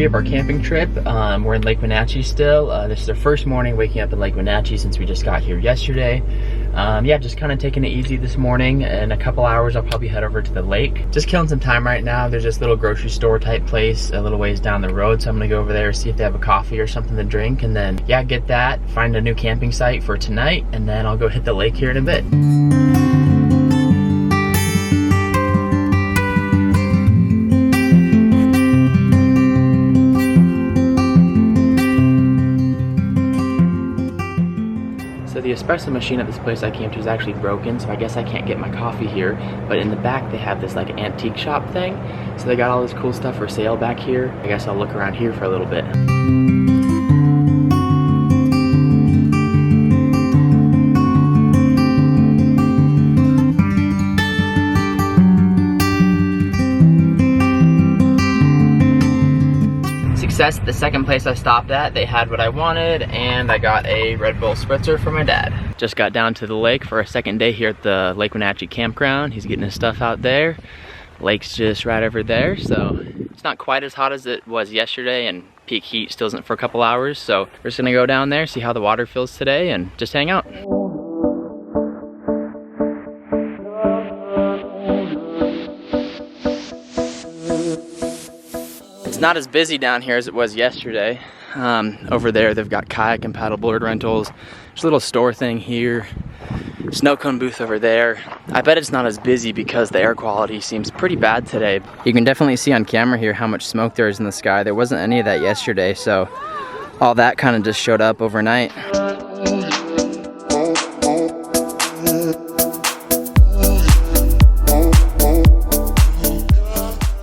3 of our camping trip. We're in Lake Wenatchee still. This is our first morning waking up in Lake Wenatchee since we just got here yesterday. Yeah, just kind of taking it easy this morning. In a couple hours, I'll probably head over to the lake. Just killing some time right now. There's this little grocery store type place a little ways down the road, so I'm gonna go over there, see if they have a coffee or something to drink, and then, yeah, get that, find a new camping site for tonight, and then I'll go hit the lake here in a bit. The espresso machine at this place I came to is actually broken, so I guess I can't get my coffee here, but in the back they have this like antique shop thing, so they got all this cool stuff for sale back here. I guess I'll look around here for a little bit. The second place I stopped at, they had what I wanted, and I got a Red Bull Spritzer for my dad. Just got down to the lake for a second day here at the Lake Wenatchee campground. He's getting his stuff out there. Lake's just right over there, so it's not quite as hot as it was yesterday, and peak heat still isn't for a couple hours, so we're just gonna go down there, see how the water feels today, and just hang out. It's not as busy down here as it was yesterday. Over there they've got kayak and paddleboard rentals. There's a little store thing here. Snow cone booth over there. I bet it's not as busy because the air quality seems pretty bad today. You can definitely see on camera here how much smoke there is in the sky. There wasn't any of that yesterday, so all that kind of just showed up overnight.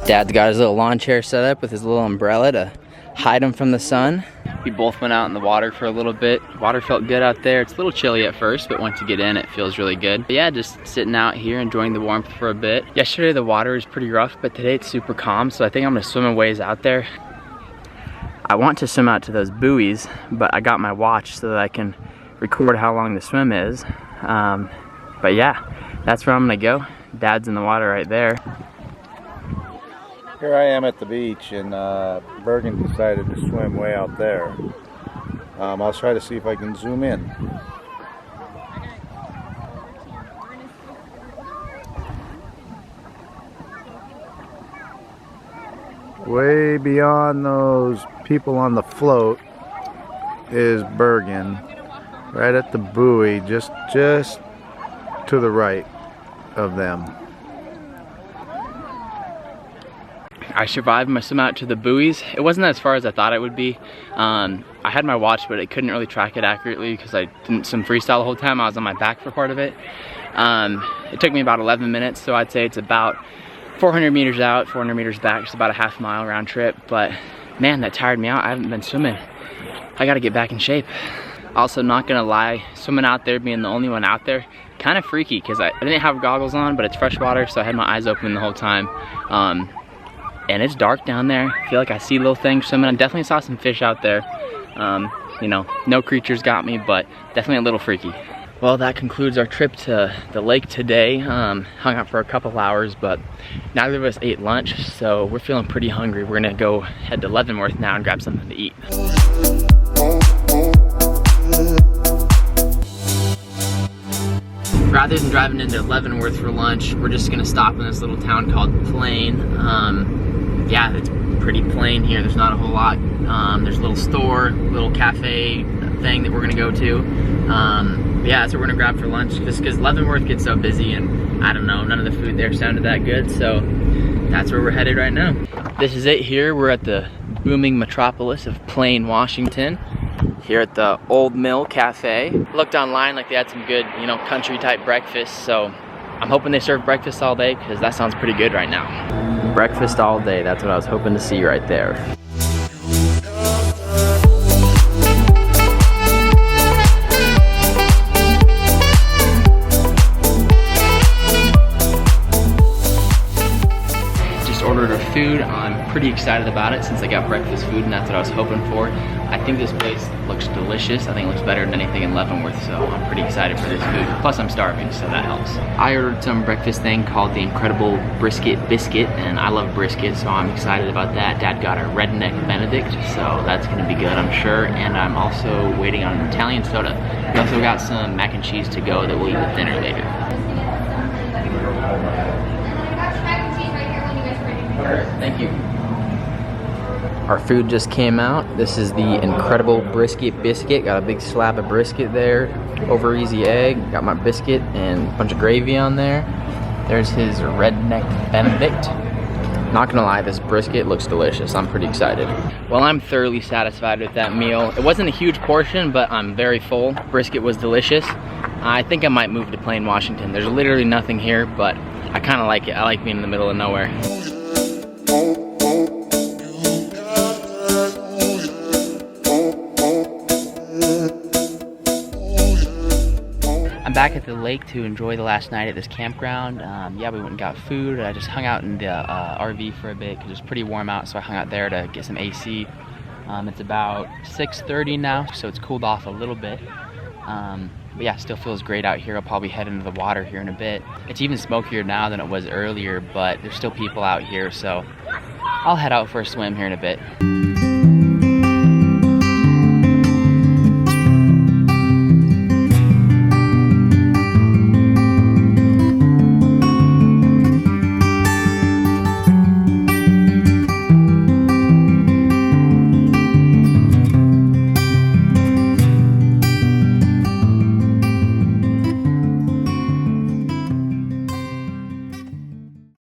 Dad's got his little lawn chair set up with his little umbrella to hide him from the sun. We both went out in the water for a little bit. Water felt good out there. It's a little chilly at first, but once you get in, it feels really good. But yeah, just sitting out here, enjoying the warmth for a bit. Yesterday, the water was pretty rough, but today it's super calm, so I think I'm gonna swim a ways out there. I want to swim out to those buoys, but I got my watch so that I can record how long the swim is. But yeah, that's where I'm gonna go. Dad's in the water right there. Here I am at the beach, and Bergen decided to swim way out there. I'll try to see if I can zoom in. Way beyond those people on the float is Bergen, right at the buoy, just to the right of them. I survived my swim out to the buoys. It wasn't as far as I thought it would be. I had my watch, but I couldn't really track it accurately because I didn't swim freestyle the whole time. I was on my back for part of it. It took me about 11 minutes, so I'd say it's about 400 meters out, 400 meters back, just about a half mile round trip. But man, that tired me out. I haven't been swimming. I gotta get back in shape. Also, not gonna lie, swimming out there, being the only one out there, kind of freaky because I didn't have goggles on, but it's freshwater, so I had my eyes open the whole time. And it's dark down there. I feel like I see little things swimming. I definitely saw some fish out there. You know, no creatures got me, but definitely a little freaky. Well, that concludes our trip to the lake today. Hung out for a couple hours, but neither of us ate lunch, so we're feeling pretty hungry. We're gonna go head to Leavenworth now and grab something to eat. Rather than driving into Leavenworth for lunch, we're just gonna stop in this little town called Plain. Yeah, it's pretty plain here. There's not a whole lot. There's a little store, little cafe thing that we're gonna go to. Yeah, that's what we're gonna grab for lunch, just because Leavenworth gets so busy, and I don't know, none of the food there sounded that good, so that's where we're headed right now. This is it here. We're at the booming metropolis of Plain, Washington, here at the Old Mill Cafe. Looked online like they had some good, you know, country type breakfast, so I'm hoping they serve breakfast all day because that sounds pretty good right now. Breakfast all day, that's what I was hoping to see right there. Just ordered our food on pretty excited about it since I got breakfast food and that's what I was hoping for. I think this place looks delicious. I think it looks better than anything in Leavenworth, so I'm pretty excited for this food. Plus I'm starving, so that helps. I ordered some breakfast thing called the Incredible Brisket Biscuit, and I love brisket, so I'm excited about that. Dad got a Redneck Benedict, so that's gonna be good, I'm sure. And I'm also waiting on an Italian soda. We also got some mac and cheese to go that we'll eat with dinner later. Thank you. Our food just came out. This is the Incredible Brisket Biscuit. Got a big slab of brisket there. Over easy egg. Got my biscuit and a bunch of gravy on there. There's his Redneck Benedict. Not gonna lie, this brisket looks delicious. I'm pretty excited. Well, I'm thoroughly satisfied with that meal. It wasn't a huge portion, but I'm very full. Brisket was delicious. I think I might move to Plain, Washington. There's literally nothing here, but I kind of like it. I like being in the middle of nowhere. I'm back at the lake to enjoy the last night at this campground. Yeah, we went and got food. I just hung out in the RV for a bit because it was pretty warm out, so I hung out there to get some AC. It's about 6:30 now, so it's cooled off a little bit. But yeah, still feels great out here. I'll probably head into the water here in a bit. It's even smokier now than it was earlier, but there's still people out here, so I'll head out for a swim here in a bit.